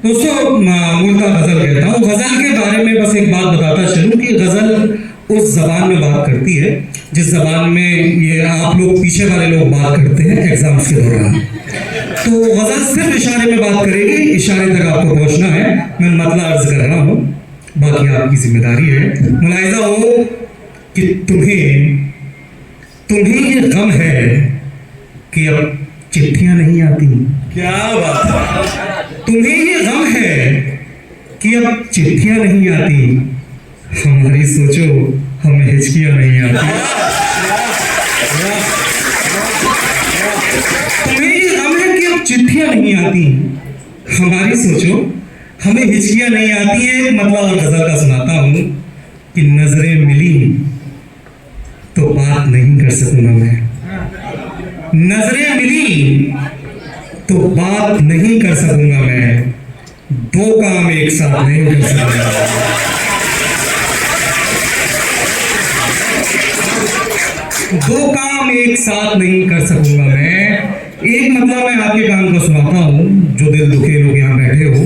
दोस्तों मूलतः गजल कहता हूँ। गजल के बारे में बस एक बात बताता चलूं कि गजल उस जबान में बात करती है जिस जबान में ये आप लोग पीछे वाले लोग बात करते हैं एग्जाम्स के दौरान। तो गजल सिर्फ इशारे में बात करेगी, इशारे तक आपको पहुंचना है। मैं मतलब अर्ज कर रहा हूँ, बाकी आपकी जिम्मेदारी है। मुलाहिजा हो कि तुम्हें ये गम है कि अब चिट्ठियां नहीं आती। क्या बात है। तुम्हें ये गम है कि अब चिट्ठियां नहीं आती, हमारी सोचो हमें हिचकियां नहीं आती। तुम्हें ये गम है कि अब चिट्ठियां नहीं आती, हमारी सोचो हमें हिचकियां नहीं आती है। मतलब और गजल का सुनाता हूं कि नजरें मिली तो बात नहीं कर सकूंगा मैं, नजरें मिली तो बात नहीं कर सकूंगा मैं, दो काम एक साथ नहीं कर सकूंगा। दो काम एक साथ नहीं कर सकूंगा मैं। एक मतलब मैं आपके काम को सुनाता हूं, जो दिल दुखे लोग यहाँ बैठे हो,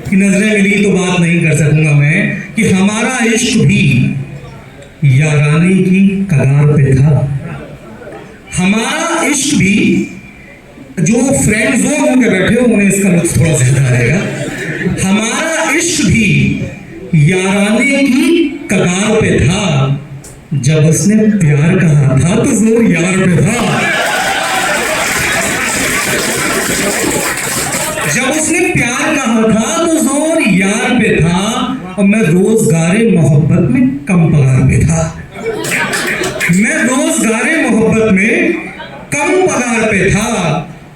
कि नजरें मिली तो बात नहीं कर सकूंगा मैं, कि हमारा इश्क भी यारानी की कगार पे था। हमारा इश्क भी, जो फ्रेंड जोन होकर बैठे हो उन्हें इसका लुत्फ थोड़ा ज्यादा आएगा। हमारा इश्क भी याराने की कगार पे था, जब उसने प्यार कहा था तो जोर यार पे था। जब उसने प्यार कहा था तो जोर यार पे था, और मैं रोजगारे मोहब्बत में कम पगार पे था। मैं रोजगारे मोहब्बत में कम पगार पे था,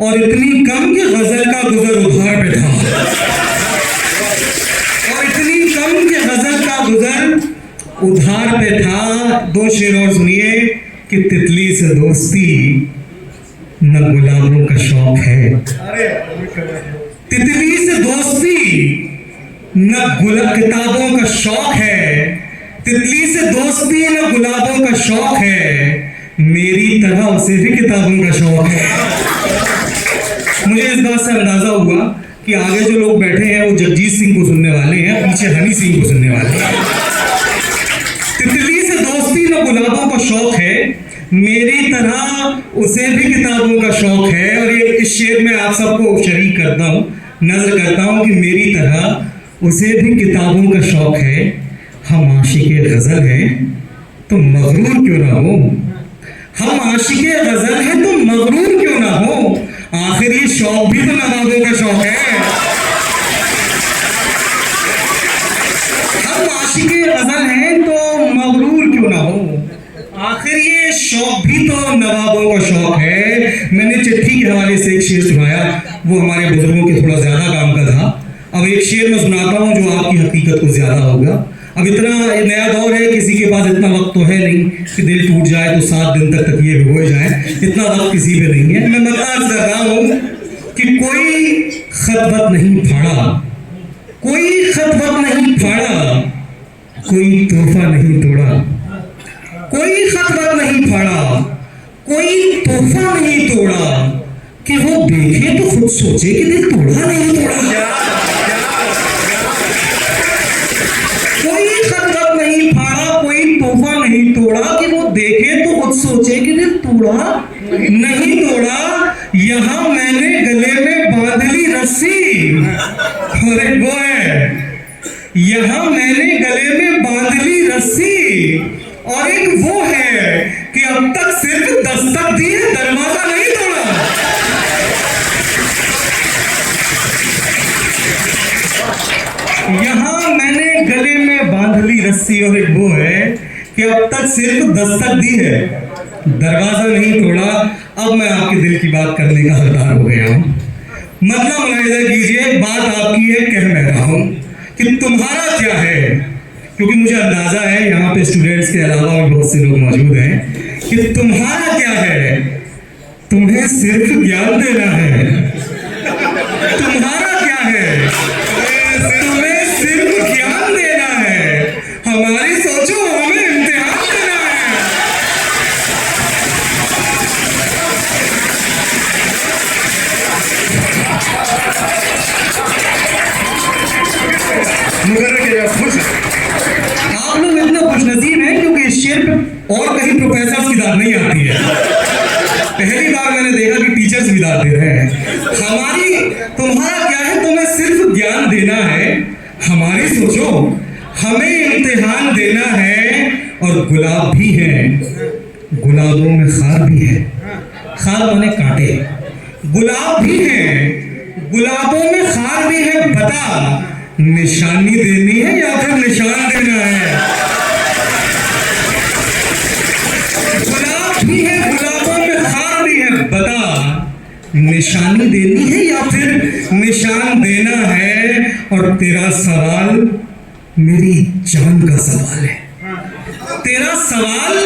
और इतनी कम कि गजल का गुजर उधार पे था। और इतनी कम कि गजल का गुजर उधार पे था। दो शेर और सुनिए कि तितली से दोस्ती न गुलाबों का शौक है। तितली से दोस्ती न किताबों का शौक है। तितली से दोस्ती न गुलाबों का शौक है, मेरी तरह उसे भी किताबों का शौक है। मुझे इस बात से अंदाजा हुआ कि आगे जो लोग बैठे हैं वो जगजीत सिंह को सुनने वाले हैं, पीछे हनी सिंह को सुनने वाले हैं। तितली से दोस्ती न गुलाबों का शौक है, मेरी तरह उसे भी किताबों का शौक है। और ये इस शेर में आप सबको शरीक करता हूँ, नजर करता हूँ कि मेरी तरह उसे भी किताबों का शौक है। हम आशिक़े गजल हैं तो मगरूर क्यों ना हो, हम आशिक़े गजल हैं तो मगरूर क्यों ना हो, आखिर ये शौक भी तो नवाबों का शौक है। हम आशिक़े गजल हैं तो मगरूर क्यों ना हो, आखिर ये शौक भी तो नवाबों का शौक है। मैंने चिट्ठी के हवाले से एक शेर सुनाया, वो हमारे बुजुर्गों के थोड़ा ज्यादा काम का था। अब एक शेर मैं सुनाता हूँ जो आपकी हकीकत को ज्यादा होगा। अब इतना नया दौर है, किसी के पास इतना वक्त तो है नहीं कि दिल टूट जाए तो 7 दिन तक तकिए भिगोए जाए, इतना वक्त किसी पे नहीं है। मैं मतलब कर रहा हूँ कि कोई खतवत नहीं फाड़ा, कोई खतवत नहीं फाड़ा, कोई तोहफा नहीं तोड़ा, कोई खतवत नहीं फाड़ा, कोई तोहफा नहीं तोड़ा, कि वो देखे तो खुद सोचे कि दिल तोड़ा नहीं तोड़ा। कोई खतवत नहीं फाड़ा, कोई तोहफा नहीं तोड़ा, कि वो देखे तो खुद सोचे कि दिल तोड़ा नहीं तोड़ा। यहाँ मैंने गले में बांध ली रस्सी, और एक वो है, यहाँ मैंने गले में बांध ली रस्सी, और एक वो है कि अब तक सिर्फ दस्तक दी है, दरवाजा नहीं तोड़ा। यहाँ मैंने गले में बांध ली रस्सी, और एक वो है कि अब तक सिर्फ दस्तक दी है, दरवाजा नहीं तोड़ा। अब मैं आपके दिल की बात करने का हकदार हो गया हूँ। मतलब मुलाहिजा कीजिए, बात आपकी है, कह मैं रहा हूँ कि तुम्हारा क्या है, क्योंकि मुझे अंदाजा है यहाँ पे स्टूडेंट्स के अलावा भी बहुत से लोग मौजूद हैं, कि तुम्हारा क्या है, तुम्हें सिर्फ ज्ञान देना है। तुम्हारा क्या है, तुम्हें सिर्फ ज्ञान देना है, हमारी सोचो हमें इम्तिहान देना है। मुकर्रर किया जाए, खुश है। आप लोग इतना खुशनसीब हैं क्योंकि इस शेर पे और कहीं प्रोफेसर्स की दाद नहीं आती है। पहली बार मैंने देखा कि टीचर्स भी दाद दे रहे हैं। तुम्हारा क्या है, तुम्हें सिर्फ ज्ञान देना है, हमारी सोचो हमें इम्तिहान देना है। और गुलाब भी है, गुलाबों में खार भी है, खार माने कांटे, गुलाब भी है, गुलाबों में खार भी है। बता निशानी देनी है या फिर निशान देना है? गुलाब भी है, गुलाबों में खार भी है। बता निशानी देनी है या फिर निशान देना है? और तेरा सवाल मेरी जान का सवाल है, तेरा सवाल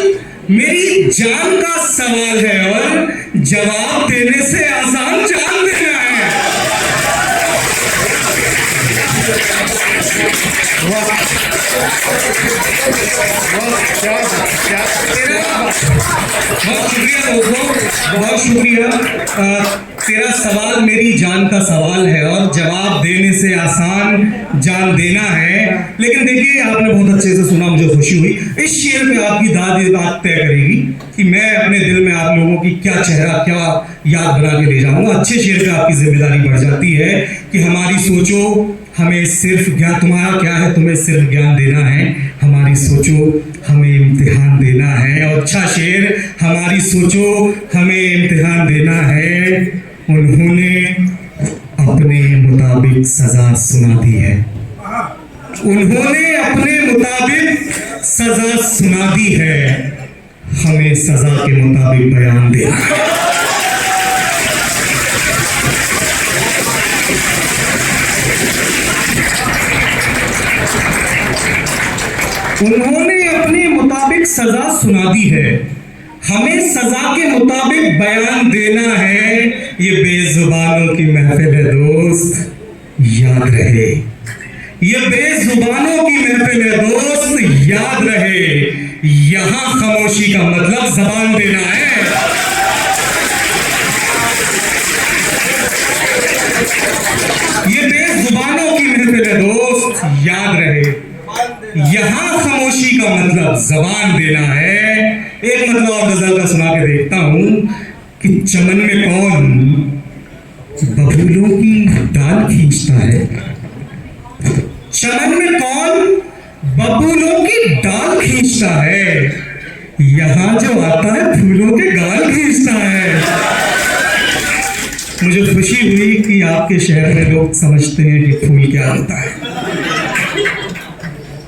मेरी जान का सवाल है। और जवाब देने से आसान जान देना है। बहुत शुक्रिया दोस्तों, बहुत शुक्रिया। तेरा सवाल मेरी जान का सवाल है और जवाब देने से आसान जान देना है। लेकिन देखिए, आपने बहुत अच्छे से सुना, मुझे खुशी हुई। इस शेर में आपकी दाद ये बात तय करेगी कि मैं अपने दिल में आप लोगों की क्या चेहरा, क्या याद बना के ले जाऊंगा। अच्छे शेर पे आपकी जिम्मेदारी बढ़ जाती है कि हमारी सोचो हमें सिर्फ ज्ञान, तुम्हारा क्या है, तुम्हें सिर्फ ज्ञान देना है, हमारी सोचो हमें इम्तिहान देना है। और अच्छा शेर, हमारी सोचो हमें इम्तिहान देना है। उन्होंने अपने मुताबिक सजा सुना दी है, उन्होंने अपने मुताबिक सजा सुना दी है, हमें सजा के मुताबिक बयान देना है। उन्होंने अपने मुताबिक सजा सुना दी है, हमें सजा के मुताबिक बयान देना है। ये बेजुबानों की महफिल है दोस्त, याद रहे। ये बेजुबानों की महफिल है दोस्त, याद रहे। यहां खामोशी का मतलब जबान देना है। ये बेजुबानों की महफिल है दोस्त, याद रहे। यहां खामोशी का मतलब जबान देना है। एक मतलब और गजल का सुना के देखता हूं कि चमन में कौन बबूलों की डाल खींचता है, चमन में कौन बबूलों की डाल खींचता है, यहां जो आता है फूलों के गाल खींचता है। मुझे खुशी हुई कि आपके शहर में लोग समझते हैं कि फूल क्या होता है।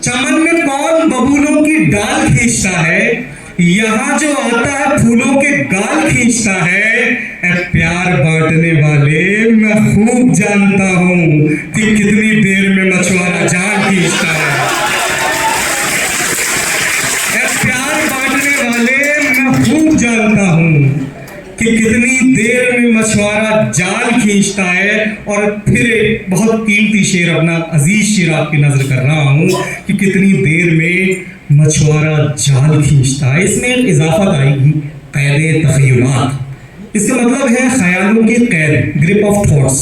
चमन में कौन बबूलों की डाल खींचता है, यहां जो आता है फूलों के गाल खींचता है। प्यार बांटने वाले मैं खूब जानता हूं कि कितनी देर में मछुआरा जाल खींचता है। प्यार बांटने वाले मैं खूब जानता हूं कि कितनी देर में मछुआरा जाल खींचता है। और फिर एक बहुत कीमती शेर, अपना अजीज शेर आपकी नजर कर रहा हूं कि कितनी देर में मछुआरा जाल खींचता है। इसमें एक इजाफत आएगी, कैद तखय्युलात। इसका मतलब है ख्यालों की कैद, ग्रिप ऑफ थॉट्स।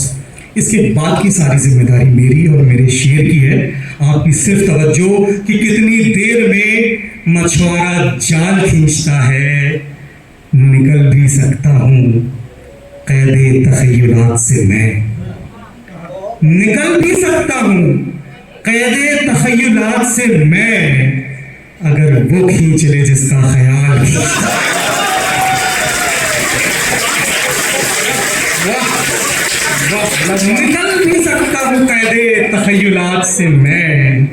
इसके बाद की सारी जिम्मेदारी मेरी और मेरे शेर की है। आपकी सिर्फ तवज्जो कि कितनी देर में मछुआरा जाल खींचता है। निकल भी सकता हूं कैद तखय्युलात से मैं, निकल भी सकता हूं कैद तखय्युलात से मैं, अगर वो खींच ले जिसका ख्याल खींचता है। निकल भी सकता हूं कैद तखय्युलात से मैं,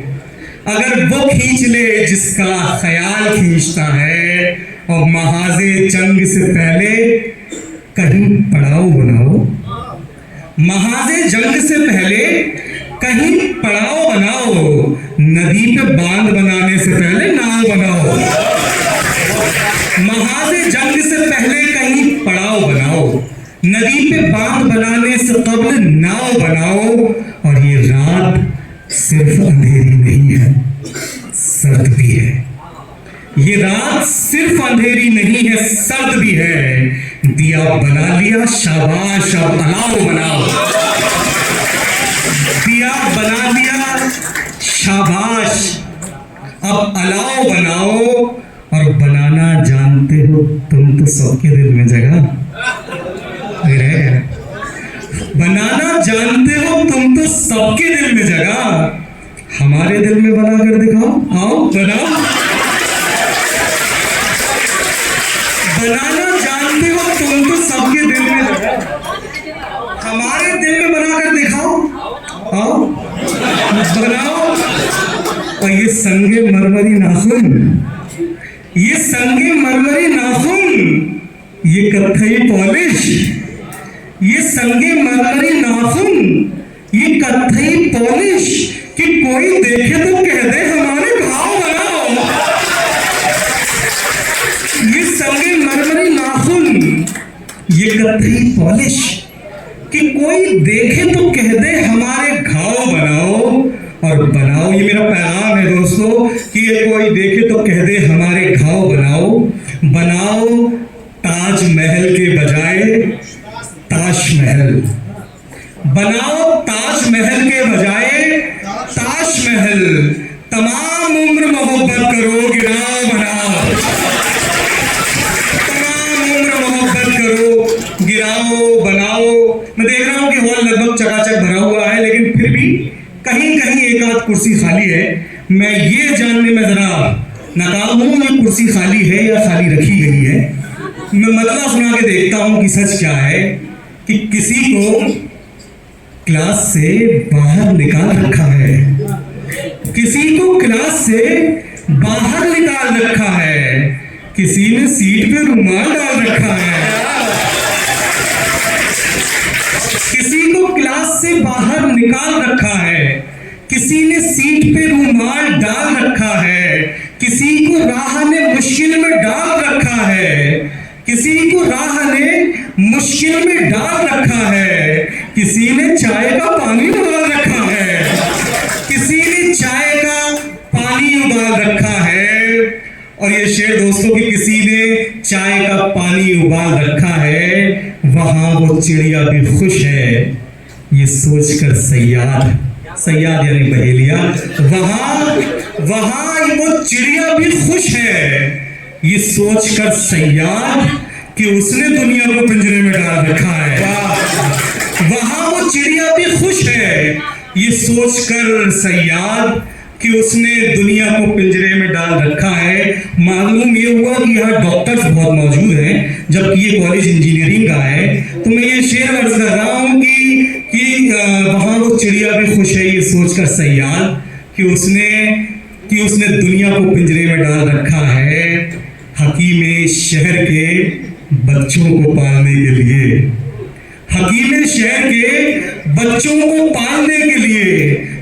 अगर वो खींच ले जिसका ख्याल खींचता है। और महाजे जंग से पहले कहीं पड़ाव बनाओ, महाजे जंग से पहले कहीं पड़ाव बनाओ, नदी पे बांध बनाने से पहले नाव बनाओ। महाजे जंग से पहले कहीं पड़ाव बनाओ, नदी पे बांध बनाने से कबल नाव बनाओ। और ये रात सिर्फ अंधेरी नहीं है, सर्द भी है। ये रात सिर्फ अंधेरी नहीं है, सर्द भी है। दिया बना लिया, शाबाश, अब अलाव बनाओ। दिया बना लिया, शाबाश, अब अलाव बनाओ, और बनाना जानते हो तुम तो सबके दिल में जगह बनाना जानते हो तुम तो सबके दिल में जगह, हमारे दिल में बनाकर दिखाओ, आओ बनाओ। बनाना जानते हो तुम तो सबके दिल में जगह, हमारे दिल में बनाकर दिखाओ, आओ बनाओ। और ये संगे मरमरी नाखून, ये संगे मरमरी नाखून, ये कत्थई पॉलिश, ये संगे मरमरी नाखून, ये कत्थई पॉलिश, कि कोई देखे तो कह दे हमारे भाव बनाओ। ये संगे मरमरी नाखून, ये कत्थई पॉलिश, कि कोई देखे तो कह दे हमारे घाव बनाओ, और बनाओ। ये मेरा पैगाम है दोस्तों कि ये कोई देखे तो कह दे हमारे घाव बनाओ। बनाओ ताजमहल के बजाय ताजमहल, बनाओ ताजमहल के बजाय ताजमहल, तमाम उम्र मोहब्बत करो गिराओ बनाओ, तमाम उम्र मोहब्बत करो गिराओ बनाओ। मैं देख रहा हूं कि हॉल लगभग चकाचक भरा हुआ है, लेकिन फिर भी कहीं कहीं एक आध कुर्सी खाली है। मैं ये जानने में जरा नाकाम हूं ये कुर्सी खाली है या खाली रखी गई है। मैं मतलब सुना के देखता हूं कि सच क्या है, कि किसी को क्लास से बाहर निकाल रखा है, किसी को क्लास से बाहर निकाल रखा है, किसी ने सीट पे रुमाल डाल रखा है, किसी को क्लास से बाहर निकाल रखा है, किसी ने सीट पे रुमाल डाल रखा है, किसी को राह ने मुश्किल में डाल रखा है, किसी को राह ने मुश्किल में डाल रखा है, किसी ने चाय का पानी उबाल रखा है, किसी ने चाय का पानी उबाल रखा है। और ये शेर दोस्तों कि किसी ने चाय का पानी उबाल रखा है, वहां वो चिड़िया भी खुश है ये सोचकर सयाद, सयाद यानी बहेलिया, वहां वो चिड़िया भी खुश है ये सोचकर सयाद कि उसने दुनिया को पिंजरे में डाल रखा है। वहां वो चिड़िया भी खुश है ये सोचकर सयाद कि उसने दुनिया को पिंजरे में डाल रखा है। मालूम ये हुआ कि यहाँ डॉक्टर्स बहुत मौजूद हैं, जबकि ये कॉलेज इंजीनियरिंग का है। तो मैं ये शेर अर्ज कर रहा हूँ कि वहाँ वो चिड़िया भी खुश है ये सोचकर सयाद कि उसने दुनिया को पिंजरे में डाल रखा है। हकीम शहर के बच्चों को पालने के लिए, हकीम शहर के बच्चों को पालने के लिए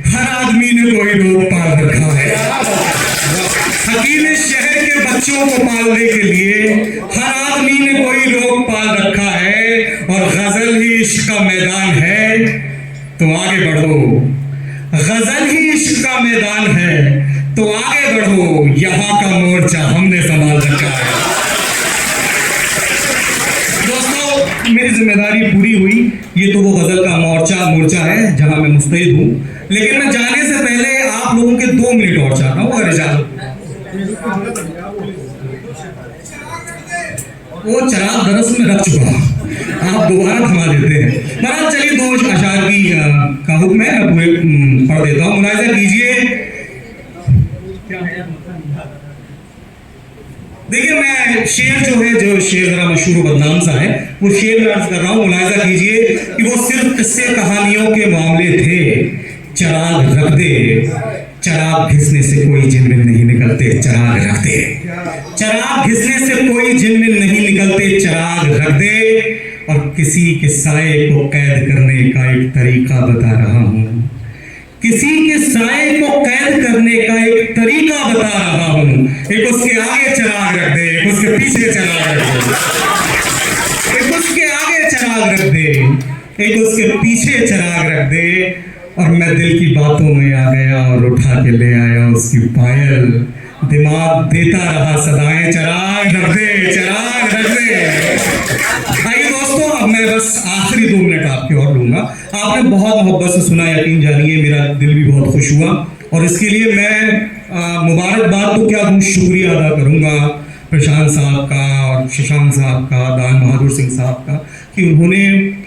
हर आदमी ने कोई रोग पाल रखा है। हकीम शहर के बच्चों को पालने के लिए हर आदमी ने कोई रोग पाल रखा है। और गजल ही इश्क का मैदान है तो आगे बढ़ो, गजल ही इश्क का मैदान है तो आगे बढ़ो, यहाँ का मोर्चा हमने संभाल रखा है। दोस्तों मेरी जिम्मेदारी पूरी हुई। ये तो वो गजल का मोर्चा है जहां मैं मुस्तैद हूं, लेकिन मैं जाने से पहले आप लोगों के 2 मिनट और चाहता हूं। अरे जाओ, वो चराग दरअसल में रख चुका, आप दोबारा थमा देते हैं। महाराज चलिए 2 अशार की का हुक्म है, मैं पूरे पढ़ देता हूं, मुलाहिजा कीजिए। देखिए मैं शेर जो शेर जरा मशहूर बदनाम सा है, वो शेर में अर्ज कर रहा हूं, मुलाहिजा कीजिए कि वो सिर्फ किस्से कहानियों के मामले थे। चराग रख दे, चराग घिसने से कोई जिनमिन नहीं निकलते, चराग रख दे, चराग घिसने से कोई जिनमिन नहीं निकलते, चराग रख दे। और किसी के साए को कैद करने का एक तरीका बता रहा हूं, किसी के साए को कैद करने का एक तरीका बता रहा हूं। एक उसके आगे चराग रख दे, एक उसके पीछे चराग रख दे, एक उसके आगे चराग रख दे, एक उसके पीछे चराग रख दे। और मैं दिल की बातों में आ गया और उठा के ले आया उसकी पायल, दिमाग देता रहा सदाएं, चराग रख दे, चराग रख दे। आइए दोस्तों, अब मैं मैं बस आखिरी 2 मिनट आपके और लूंगा। आपने बहुत मोहब्बत से सुना, यकीन जानिए मेरा दिल भी बहुत खुश हुआ, और इसके लिए मैं मुबारकबाद तो क्या दूँ, शुक्रिया अदा करूंगा प्रशांत साहब का और शशांक साहब का, दान बहादुर सिंह साहब का, कि उन्होंने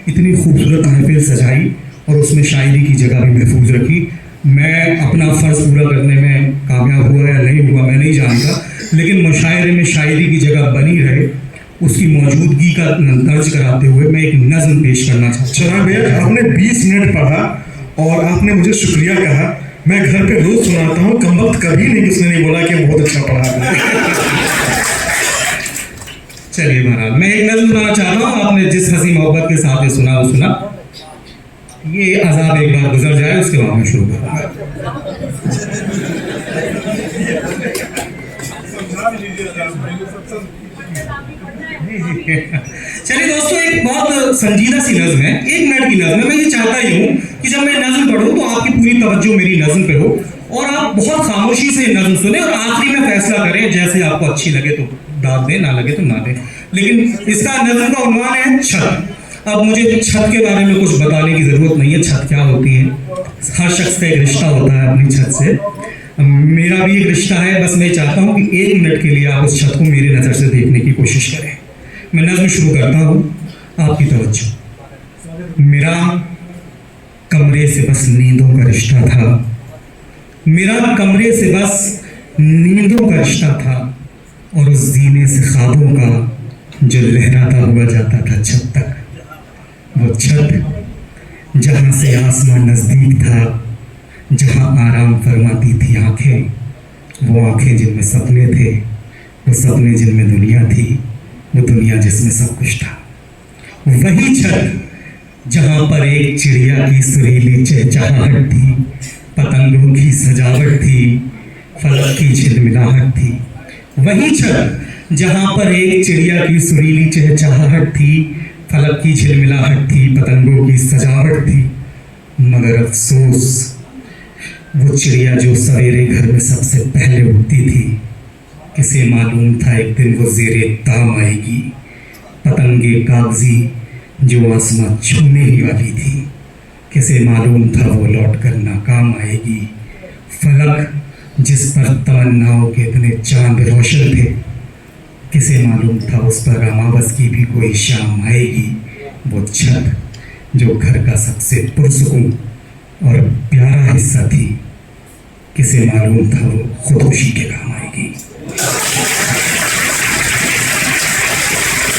इतनी खूबसूरत महफिल सजाई और उसमें शायरी की जगह भी महफूज रखी। मैं अपना फ़र्ज़ पूरा करने में कामयाब हुआ या नहीं हुआ मैं नहीं जानता, लेकिन मुशायरे में शायरी की जगह बनी रहे, उसकी मौजूदगी का दर्ज कराते हुए मैं एक नज़्म पेश करना चाहता हूँ। चला भैया, आपने 20 मिनट पढ़ा और आपने मुझे शुक्रिया कहा। मैं घर पे रोज सुनाता हूँ, कम वक्त कभी नहीं किसने नहीं बोला कि बहुत अच्छा पढ़ा आपने। चलिए महाराज, मैं एक नज़्म सुनाना चाहता हूँ। आपने जिस हंसी मोहब्बत के साथ ये सुना वो सुना, ये अजाब एक बार गुजर जाए उसके बाद में शुरू करूँगा। चलिए दोस्तों, एक बहुत संजीदा सी नज़्म है, 1 मिनट की नज़्म है। मैं ये चाहता ही हूँ कि जब मैं नज़्म पढ़ूँ तो आपकी पूरी तवज्जो मेरी नज़्म पे हो और आप बहुत खामोशी से नज़्म सुने और आखिरी में फैसला करें, जैसे आपको अच्छी लगे तो दाद दें, ना लगे तो ना दें। लेकिन इसका नज़्म का उन्वान है छत। अब मुझे छत के बारे में कुछ बताने की ज़रूरत नहीं है। छत क्या होती है, हर शख्स का एक रिश्ता होता है अपनी छत से। मेरा भी एक रिश्ता है। बस मैं चाहता हूँ कि 1 मिनट के लिए आप उस छत को मेरी नज़र से देखने की कोशिश करें। मैं नज़्म शुरू करता हूँ, आपकी तवज्जो। मेरा कमरे से बस नींदों का रिश्ता था, मेरा कमरे से बस नींदों का रिश्ता था, और उस जीने से ख्वाबों का जो लहराता हुआ जाता था छत तक। वो छत जहाँ से आसमान नज़दीक था, जहाँ आराम फरमाती थी आंखें, वो आंखें जिनमें सपने थे, वो सपने जिनमें दुनिया थी, वो दुनिया जिसमें सब कुछ था। वही छत जहाँ पर एक चिड़िया की सुरीली चहचहाहट थी, पतंगों की सजावट थी, फलक की झिलमिलाहट थी। वही छत जहाँ पर एक चिड़िया की सुरीली चहचहाहट थी, फलक की झिलमिलाहट थी, पतंगों की सजावट थी। मगर अफसोस, वो चिड़िया जो सवेरे घर में सबसे पहले उठती थी, किसे मालूम था एक दिन वो ज़ेरे ताम आएगी। पतंगे कागजी जो आसमां छूने ही वाली थी, किसे मालूम था वो लौट कर नाकाम आएगी। फलक जिस पर तमन्नाओं के इतने चांद रोशन थे, किसे मालूम था उस पर अमावस की भी कोई शाम आएगी। वो छत जो घर का सबसे पुरसुकून और प्यारा हिस्सा थी, किसे मालूम था वो खुदकुशी के काम आएगी।